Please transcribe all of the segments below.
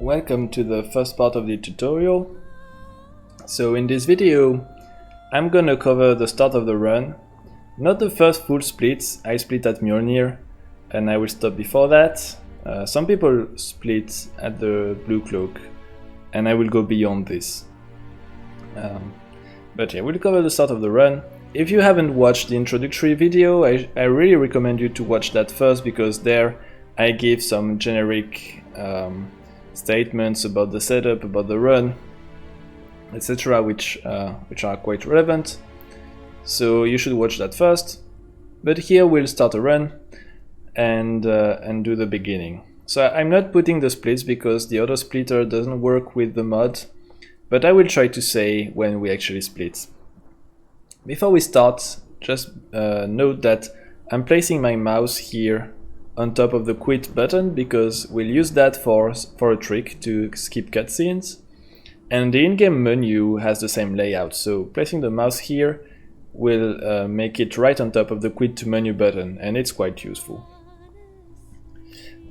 welcome to the first part of the tutorial. So in this video I'm gonna cover the start of the run, not the first full splits. I split at Mjolnir and I will stop before that. Some people split at the blue cloak and I will go beyond this. But yeah, we'll cover the start of the run. If you haven't watched the introductory video, I really recommend you to watch that first, because there I give some generic statements about the setup, about the run, etc., which are quite relevant. So you should watch that first. But here we'll start a run and do the beginning. So I'm not putting the splits because the auto splitter doesn't work with the mod, but I will try to say when we actually split. Before we start, just note that I'm placing my mouse here on top of the quit button because we'll use that for a trick to skip cutscenes. And the in-game menu has the same layout, so placing the mouse here will make it right on top of the quit to menu button, and it's quite useful.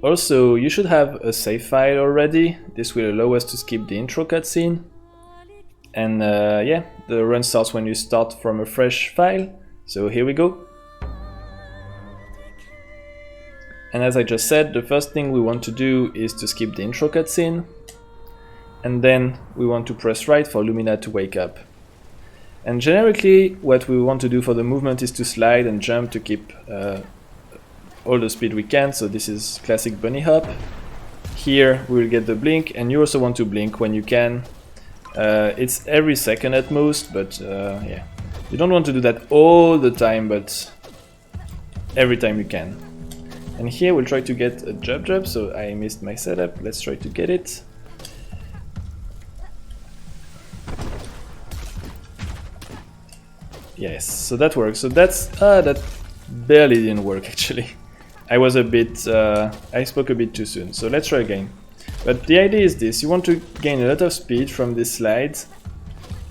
Also, you should have a save file already. This will allow us to skip the intro cutscene. And yeah, the run starts when you start from a fresh file. So here we go. And as I just said, the first thing we want to do is to skip the intro cutscene. And then we want to press right for Lumina to wake up. And generically, what we want to do for the movement is to slide and jump to keep all the speed we can. So this is classic bunny hop. Here we will get the blink, and you also want to blink when you can. It's every second at most, but yeah, you don't want to do that all the time, but every time you can. And here we'll try to get a Jubjub, so I missed my setup. Let's try to get it. Yes, so that works. So that barely didn't work actually. I was a bit, I spoke a bit too soon. So let's try again. But the idea is this: you want to gain a lot of speed from this slide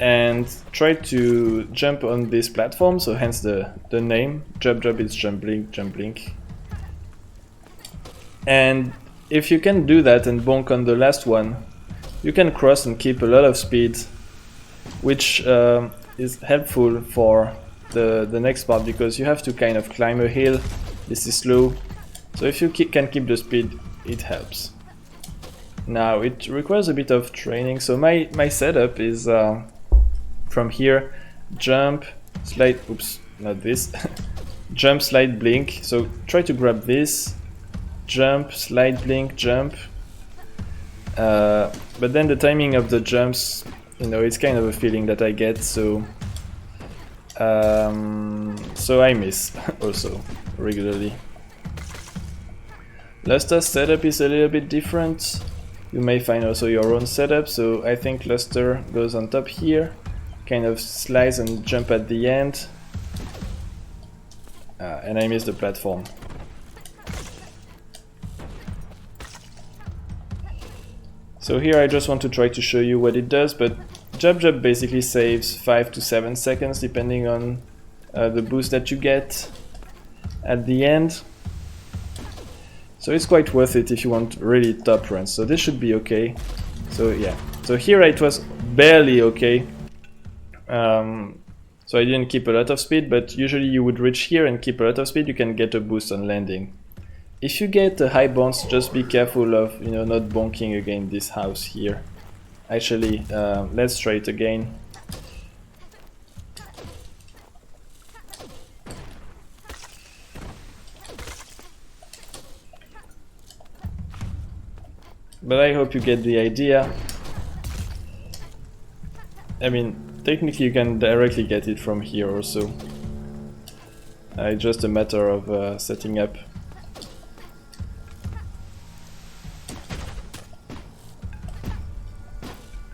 and try to jump on this platform, so hence the name. Jubjub is jump blink, jump blink. And if you can do that and bonk on the last one, you can cross and keep a lot of speed, which is helpful for the next part, because you have to kind of climb a hill. This is slow, so if you can keep the speed, it helps. Now it requires a bit of training, so my setup is from here, jump, slide, oops, not this, jump, slide, blink. So try to grab this, jump, slide, blink, jump. But then the timing of the jumps, you know, it's kind of a feeling that I get, so so I miss also regularly. Luster's setup is a little bit different. You may find also your own setup, so I think Luster goes on top here, kind of slides and jump at the end. And I missed the platform. So here I just want to try to show you what it does, but Jubjub basically saves 5 to 7 seconds depending on the boost that you get at the end. So it's quite worth it if you want really top runs. So this should be okay. So yeah, so here it was barely okay. So I didn't keep a lot of speed, but usually you would reach here and keep a lot of speed, you can get a boost on landing. If you get a high bounce, just be careful of, you know, not bonking again this house here. Actually, let's try it again. But I hope you get the idea. I mean, technically you can directly get it from here also. It's just a matter of setting up.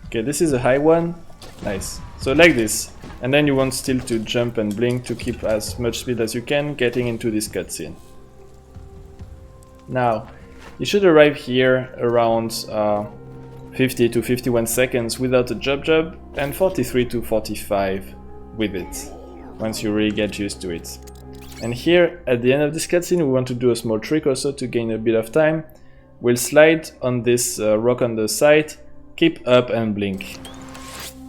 Okay, this is a high one. Nice. So like this. And then you want still to jump and blink to keep as much speed as you can getting into this cutscene. Now, you should arrive here around 50 to 51 seconds without a Jubjub, and 43 to 45 with it, once you really get used to it. And here, at the end of this cutscene, we want to do a small trick also to gain a bit of time. will slide on this rock on the side, keep up and blink.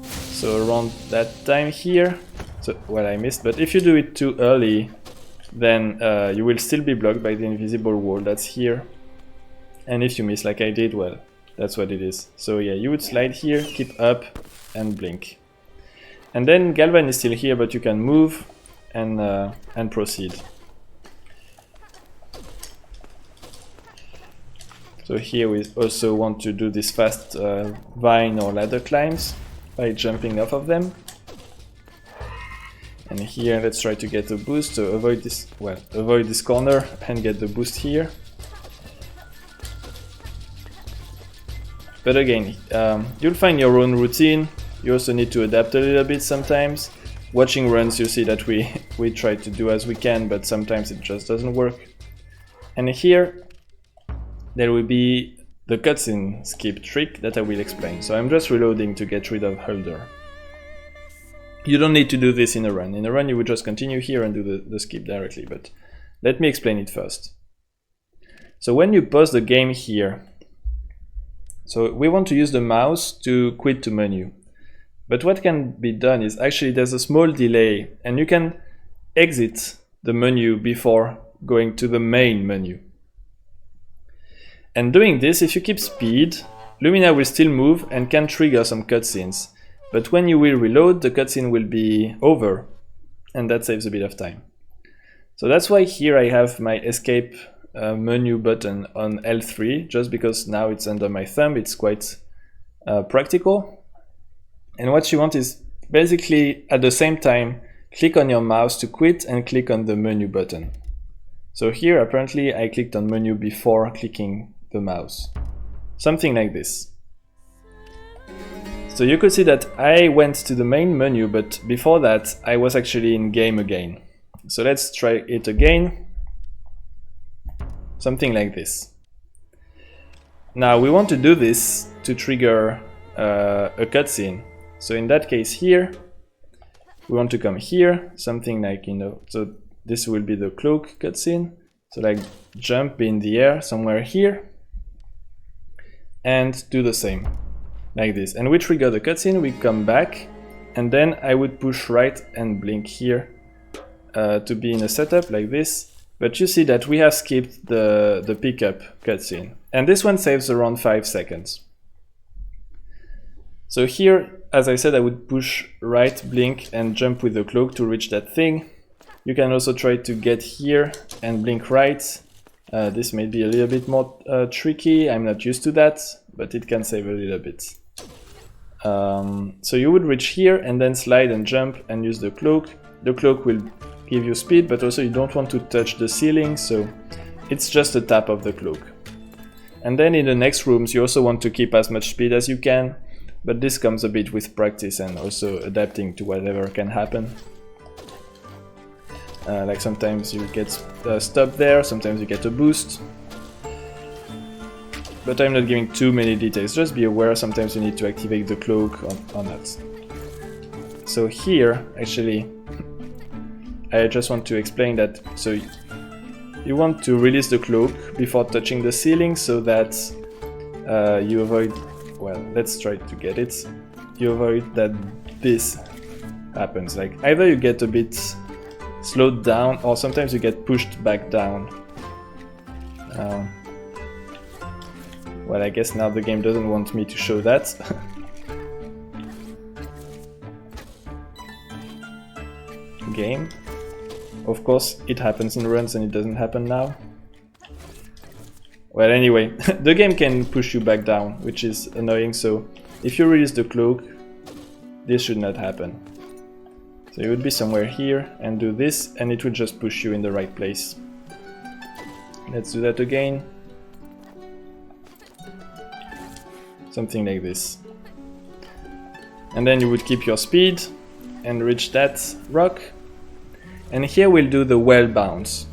So around that time here, so well I missed, but if you do it too early, then you will still be blocked by the invisible wall that's here. And if you miss like I did, well, that's what it is. So yeah, you would slide here, keep up and blink. And then Galvan is still here, but you can move and proceed. So here we also want to do this fast vine or ladder climbs by jumping off of them. And here let's try to get a boost, so avoid this corner and get the boost here. But again, you'll find your own routine. You also need to adapt a little bit sometimes. Watching runs, you see that we try to do as we can, but sometimes it just doesn't work. And here there will be the cutscene skip trick that I will explain. So I'm just reloading to get rid of Huldr. You don't need to do this in a run. In a run you would just continue here and do the skip directly, but let me explain it first. So when you pause the game here, so we want to use the mouse to quit to menu. But what can be done is actually there's a small delay and you can exit the menu before going to the main menu. And doing this, if you keep speed, Lumina will still move and can trigger some cutscenes. But when you will reload, the cutscene will be over and that saves a bit of time. So that's why here I have my escape menu button on L3, just because now it's under my thumb, it's quite practical. And what you want is basically at the same time click on your mouse to quit and click on the menu button. So here apparently I clicked on menu before clicking the mouse. Something like this. So you could see that I went to the main menu, but before that I was actually in game again. So let's try it again. Something like this. Now we want to do this to trigger a cutscene. So in that case here, we want to come here, something like, so this will be the cloak cutscene. So like jump in the air somewhere here and do the same, like this. And we trigger the cutscene, we come back, and then I would push right and blink here to be in a setup like this. But you see that we have skipped the pickup cutscene. And this one saves around 5 seconds. So here, as I said, I would push right, blink, and jump with the cloak to reach that thing. You can also try to get here and blink right. This may be a little bit more tricky. I'm not used to that, but it can save a little bit. So you would reach here and then slide and jump and use the cloak. The cloak will give you speed, but also you don't want to touch the ceiling, so it's just a tap of the cloak. And then in the next rooms you also want to keep as much speed as you can, but this comes a bit with practice and also adapting to whatever can happen. Like sometimes you get stopped there, sometimes you get a boost. But I'm not giving too many details, just be aware sometimes you need to activate the cloak or not. So here, actually, I just want to explain that, so you want to release the cloak before touching the ceiling so that you avoid, well, let's try to get it, you avoid that this happens, like either you get a bit slowed down or sometimes you get pushed back down. Well, I guess now the game doesn't want me to show that. Game. Of course, it happens in runs and it doesn't happen now. Well, anyway, the game can push you back down, which is annoying, so if you release the cloak, this should not happen. So you would be somewhere here and do this, and it will just push you in the right place. Let's do that again. Something like this. And then you would keep your speed and reach that rock. And here we'll do the well bounce.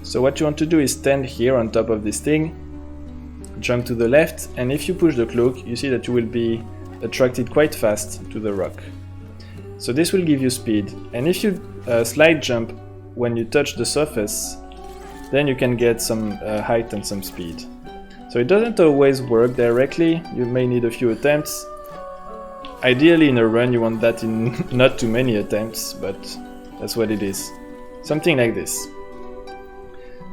So what you want to do is stand here on top of this thing, jump to the left, and if you push the cloak, you see that you will be attracted quite fast to the rock. So this will give you speed, and if you slide jump when you touch the surface, then you can get some height and some speed. So it doesn't always work directly, you may need a few attempts. Ideally in a run you want that in not too many attempts, but that's what it is. Something like this.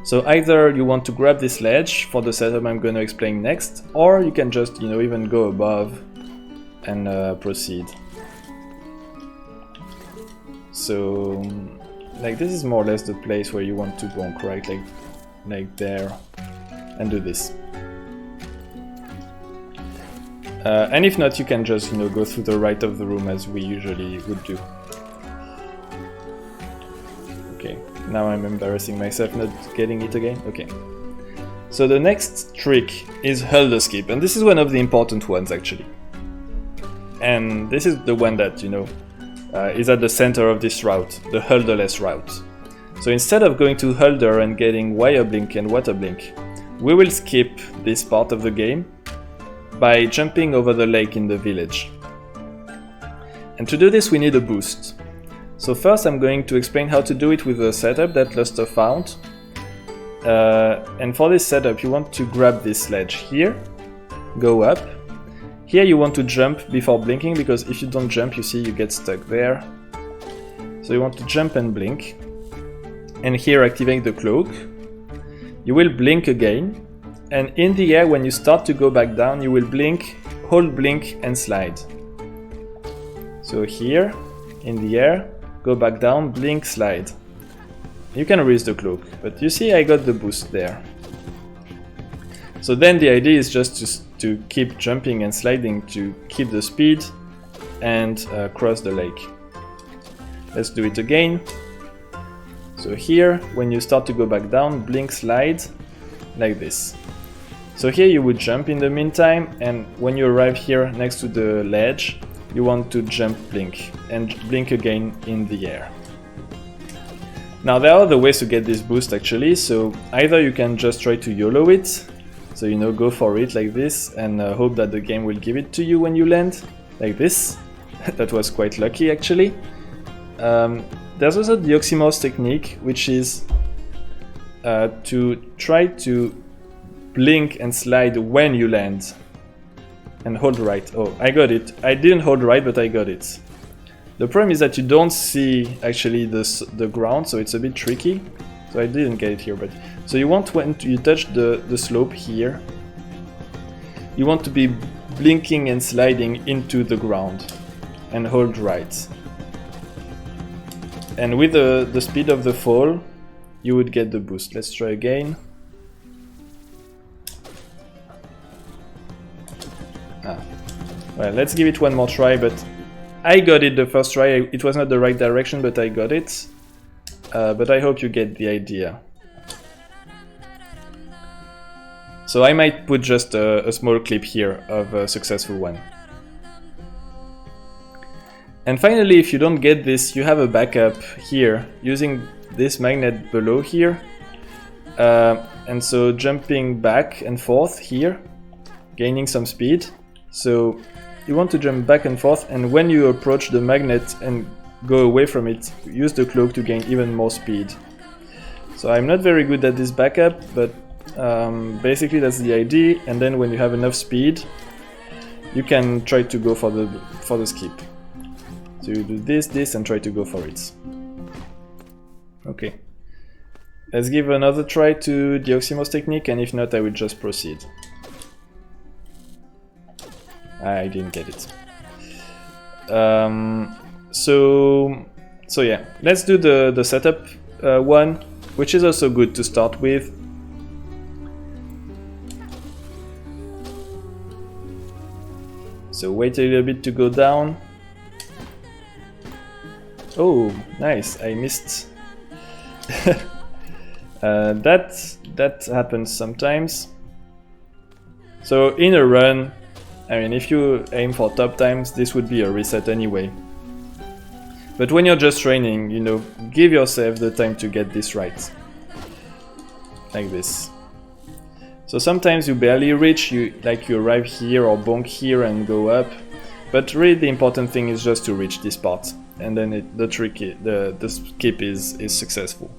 So either you want to grab this ledge for the setup I'm going to explain next, or you can just, you know, even go above and proceed. So, like this is more or less the place where you want to bonk, right? Like there, and do this. And if not, you can just, you know, go through the right of the room as we usually would do. Okay, now I'm embarrassing myself not getting it again. Okay. So the next trick is Huldr skip, and this is one of the important ones actually. And this is the one that, you know, is at the center of this route, the Huldrless route. So instead of going to Huldr and getting wire blink and water blink, we will skip this part of the game by jumping over the lake in the village. And to do this we need a boost. So first I'm going to explain how to do it with a setup that Luster found. And for this setup you want to grab this ledge here, go up. Here you want to jump before blinking, because if you don't jump, you see you get stuck there. So you want to jump and blink. And here activate the cloak. You will blink again. And in the air, when you start to go back down, you will blink, hold blink and slide. So here, in the air, go back down, blink, slide. You can raise the cloak, but you see I got the boost there. So then the idea is just to keep jumping and sliding to keep the speed and cross the lake. Let's do it again. So here, when you start to go back down, blink, slide, like this. So here you would jump in the meantime, and when you arrive here next to the ledge, you want to jump, blink, and blink again in the air. Now there are other ways to get this boost actually, so either you can just try to YOLO it, so you know, go for it like this, and hope that the game will give it to you when you land, like this. That was quite lucky actually. There's also the Oxymor's technique, which is to try to blink and slide when you land and hold right. Oh, I got it. I didn't hold right, but I got it. The problem is that you don't see actually the ground, so it's a bit tricky. So I didn't get it here, but so you want, when you touch the slope here, you want to be blinking and sliding into the ground and hold right. And with the speed of the fall, you would get the boost. Let's try again. Well, let's give it one more try, but I got it the first try. It was not the right direction, but I got it. But I hope you get the idea. So I might put just a small clip here of a successful one. And finally, if you don't get this, you have a backup here using this magnet below here. And so jumping back and forth here, gaining some speed. So you want to jump back and forth, and when you approach the magnet and go away from it, use the cloak to gain even more speed. So I'm not very good at this backup, but basically that's the idea. And then when you have enough speed, you can try to go for the skip. So you do this, and try to go for it. Okay. Let's give another try to the Oxymor's technique, and if not, I will just proceed. I didn't get it. So yeah, let's do the setup one, which is also good to start with. So wait a little bit to go down. Oh, nice! I missed. That happens sometimes. So in a run, I mean, if you aim for top times, this would be a reset anyway. But when you're just training, you know, give yourself the time to get this right. Like this. So sometimes you barely reach, you arrive here or bonk here and go up. But really the important thing is just to reach this part. And then the skip is successful.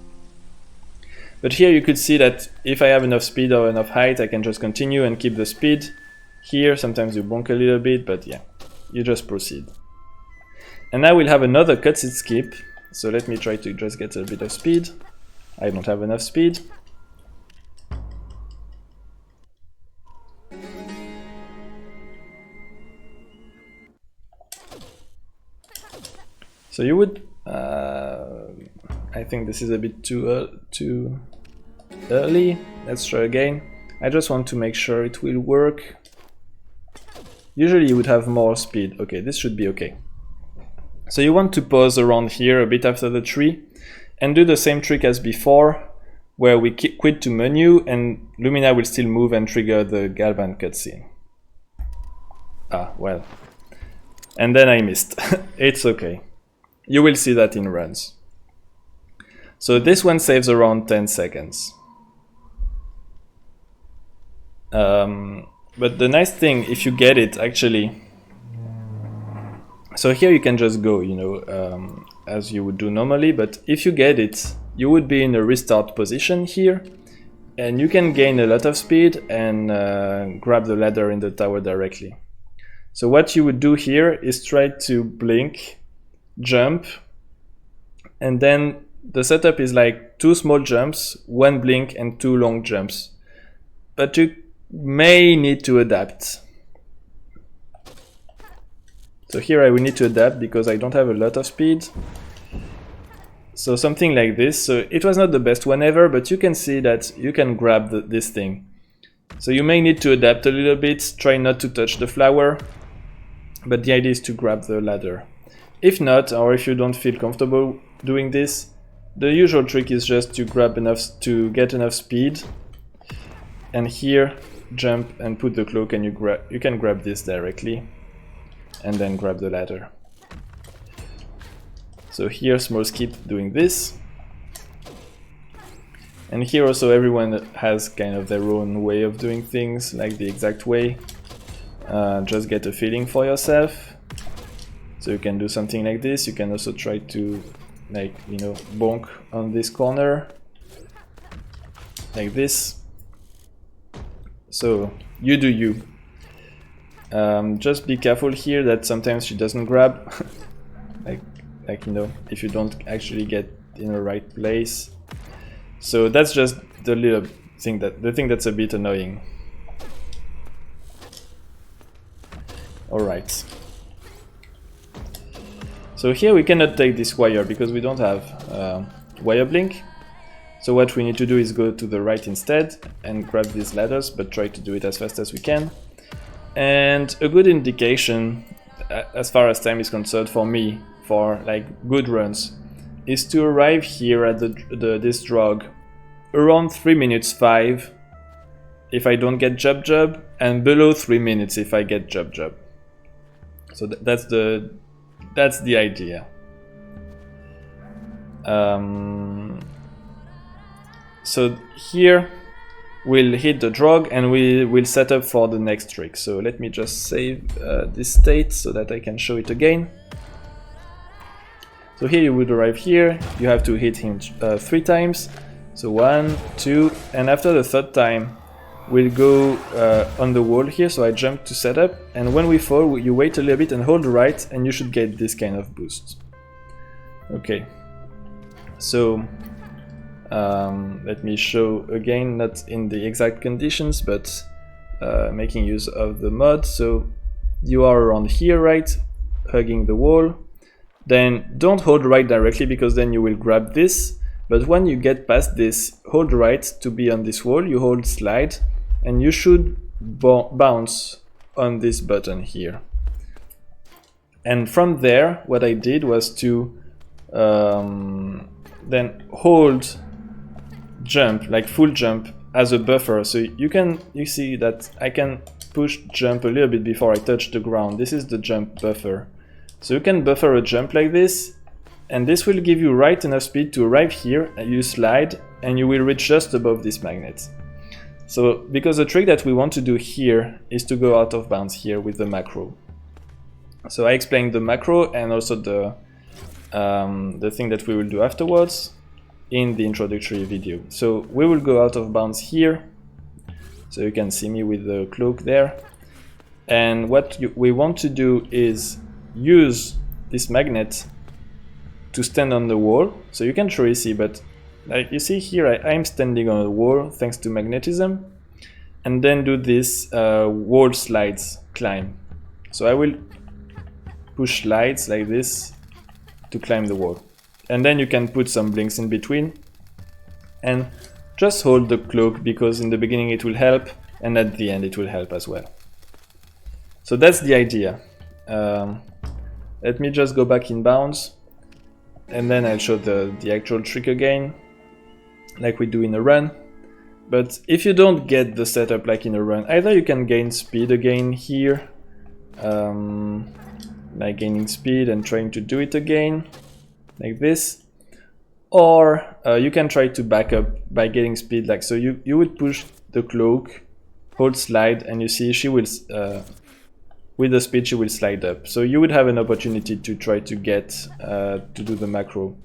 But here you could see that if I have enough speed or enough height, I can just continue and keep the speed. Here, sometimes you bonk a little bit, but yeah, you just proceed. And now we'll have another cutscene skip. So let me try to just get a bit of speed. I don't have enough speed. So you would, I think this is a bit too early. Let's try again. I just want to make sure it will work. Usually you would have more speed. Okay, this should be okay. So you want to pause around here a bit after the tree and do the same trick as before, where we quit to menu and Lumina will still move and trigger the Galvan cutscene. Ah, well. And then I missed. It's okay. You will see that in runs. So this one saves around 10 seconds. But the nice thing, if you get it, actually, so here you can just go, you know, as you would do normally, but if you get it, you would be in a restart position here, and you can gain a lot of speed and grab the ladder in the tower directly. So what you would do here is try to blink, jump, and then the setup is like 2 small jumps, 1 blink and 2 long jumps. But you may need to adapt. So here I will need to adapt because I don't have a lot of speed. So something like this. So it was not the best one ever, but you can see that you can grab this thing. So you may need to adapt a little bit, try not to touch the flower, but the idea is to grab the ladder. If not, or if you don't feel comfortable doing this, the usual trick is just to grab enough to get enough speed, and here jump and put the cloak, and you can grab this directly and then grab the ladder. So here small skip doing this, and here also everyone has kind of their own way of doing things, like the exact way. Just get a feeling for yourself. So you can do something like this. You can also try to, like, you know, bonk on this corner like this. So you do you. Just be careful here that sometimes she doesn't grab. like you know, if you don't actually get in the right place. So that's just the little thing that's a bit annoying. All right. So here we cannot take this wire because we don't have wire blink. So what we need to do is go to the right instead and grab these ladders, but try to do it as fast as we can. And a good indication, as far as time is concerned for me, for like good runs, is to arrive here at this drog around 3 minutes 5 if I don't get Jubjub, and below 3 minutes if I get Jubjub. So that's the idea. So here we'll hit the drog and we will set up for the next trick. So let me just save this state so that I can show it again. So here you would arrive here, you have to hit him 3 times. So 1, 2, and after the 3rd time we'll go on the wall here, so I jump to set up, and when we fall you wait a little bit and hold right, and you should get this kind of boost. Okay, so let me show again, not in the exact conditions, but making use of the mod. So you are around here, right, hugging the wall. Then don't hold right directly because then you will grab this, but when you get past this, hold right to be on this wall, you hold slide, and you should bounce on this button here. And from there, what I did was to then hold jump, like full jump, as a buffer. So you see that I can push jump a little bit before I touch the ground. This is the jump buffer. So you can buffer a jump like this, and this will give you right enough speed to arrive here, and you slide, and you will reach just above this magnet. So because the trick that we want to do here is to go out of bounds here with the macro. So I explained the macro and also the thing that we will do afterwards. in the introductory video. So we will go out of bounds here, so you can see me with the cloak there. And what we want to do is use this magnet to stand on the wall. So you can truly see, but like you see here, I'm standing on the wall thanks to magnetism, and then do this wall slides climb. So I will push slides like this to climb the wall. And then you can put some blinks in between and just hold the cloak, because in the beginning it will help and at the end it will help as well. So that's the idea. Let me just go back in bounds and then I'll show the actual trick again, like we do in a run. But if you don't get the setup like in a run, either you can gain speed again here, like gaining speed and trying to do it again, like this, or you can try to back up by getting speed, like so. You would push the cloak, hold slide, and you see she will, with the speed she will slide up. So you would have an opportunity to try to get to do the macro.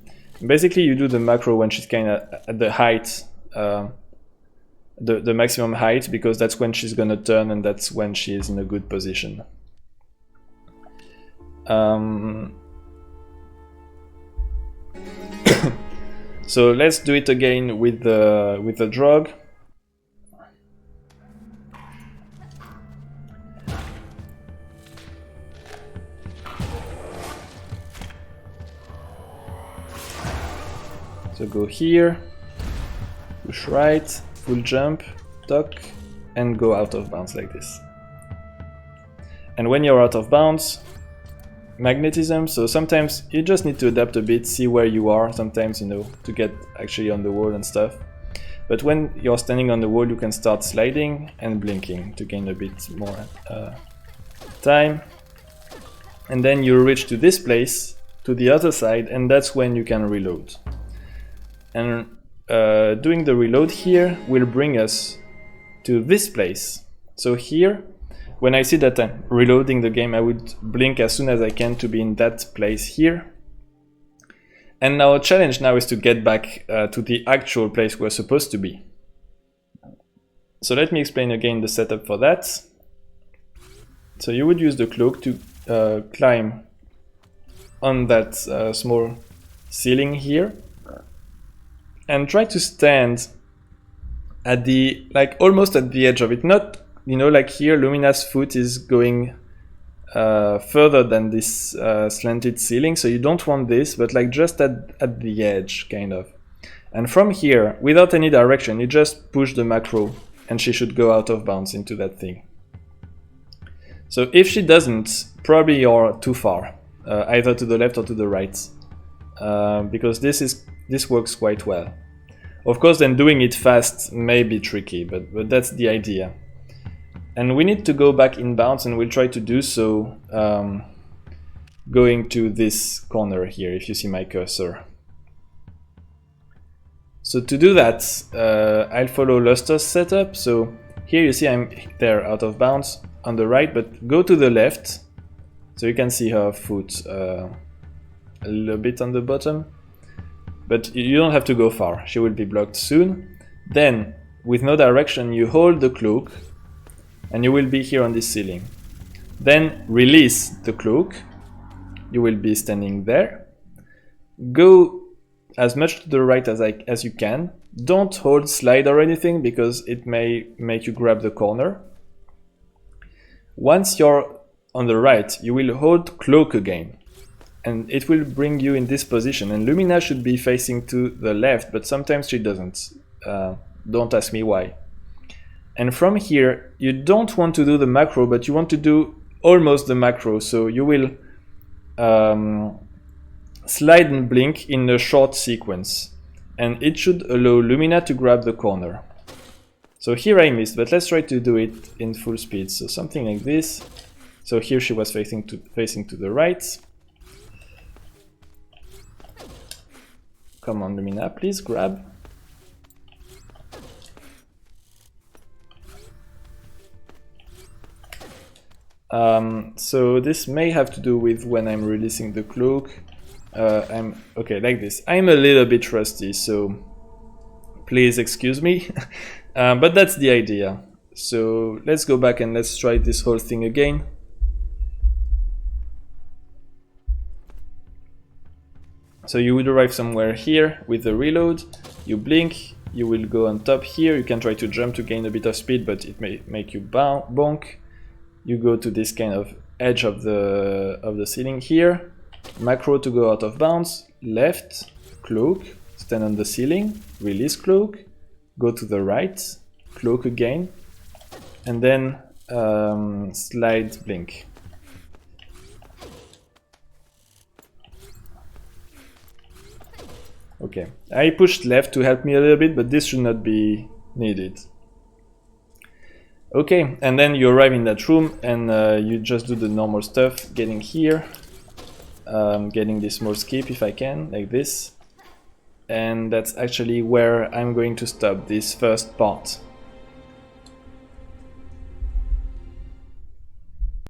Basically, you do the macro when she's kind of at the height, the maximum height, because that's when she's gonna turn and that's when she is in a good position. So let's do it again with the drug. So go here, push right, full jump, tuck, and go out of bounds like this. And when you're out of bounds, magnetism, so sometimes you just need to adapt a bit, see where you are sometimes, you know, to get actually on the wall and stuff. But when you're standing on the wall, you can start sliding and blinking to gain a bit more time. And then you reach to this place, to the other side, and that's when you can reload. And doing the reload here will bring us to this place. So here, when I see that I'm reloading the game, I would blink as soon as I can to be in that place here. And our challenge now is to get back to the actual place we're supposed to be. So let me explain again the setup for that. So you would use the cloak to climb on that small ceiling here, and try to stand at the, like almost at the edge of it, not, you know, like here Lumina's foot is going further than this slanted ceiling, so you don't want this, but like just at the edge, kind of. And from here, without any direction, you just push the macro and she should go out of bounds into that thing. So if she doesn't, probably you're too far, either to the left or to the right, because this works quite well. Of course, then doing it fast may be tricky, but that's the idea. And we need to go back in bounds, and we'll try to do so going to this corner here, if you see my cursor. So to do that, I'll follow Luster's setup. So here you see I'm there out of bounds on the right, but go to the left, so you can see her foot a little bit on the bottom. But you don't have to go far, she will be blocked soon. Then, with no direction, you hold the cloak, and you will be here on this ceiling. Then release the cloak, you will be standing there. Go as much to the right as you can. Don't hold slide or anything, because it may make you grab the corner. Once you're on the right, you will hold cloak again, and it will bring you in this position. And Lumina should be facing to the left, but sometimes she doesn't. Don't ask me why. And from here, you don't want to do the macro, but you want to do almost the macro. So you will slide and blink in a short sequence, and it should allow Lumina to grab the corner. So here I missed, but let's try to do it in full speed. So something like this. So here she was facing to the right. Come on, Lumina, please grab. So this may have to do with when I'm releasing the cloak. I'm okay like this. I'm a little bit rusty, so please excuse me. But that's the idea. So let's go back and let's try this whole thing again. So you would arrive somewhere here with the reload, you blink, you will go on top here, you can try to jump to gain a bit of speed, but it may make you bonk. You go to this kind of edge of the ceiling here, macro to go out of bounds, left, cloak, stand on the ceiling, release cloak, go to the right, cloak again, and then slide blink. Okay, I pushed left to help me a little bit, but this should not be needed. Okay, and then you arrive in that room and you just do the normal stuff, getting here, getting this small skip if I can, like this. And that's actually where I'm going to stop this first part.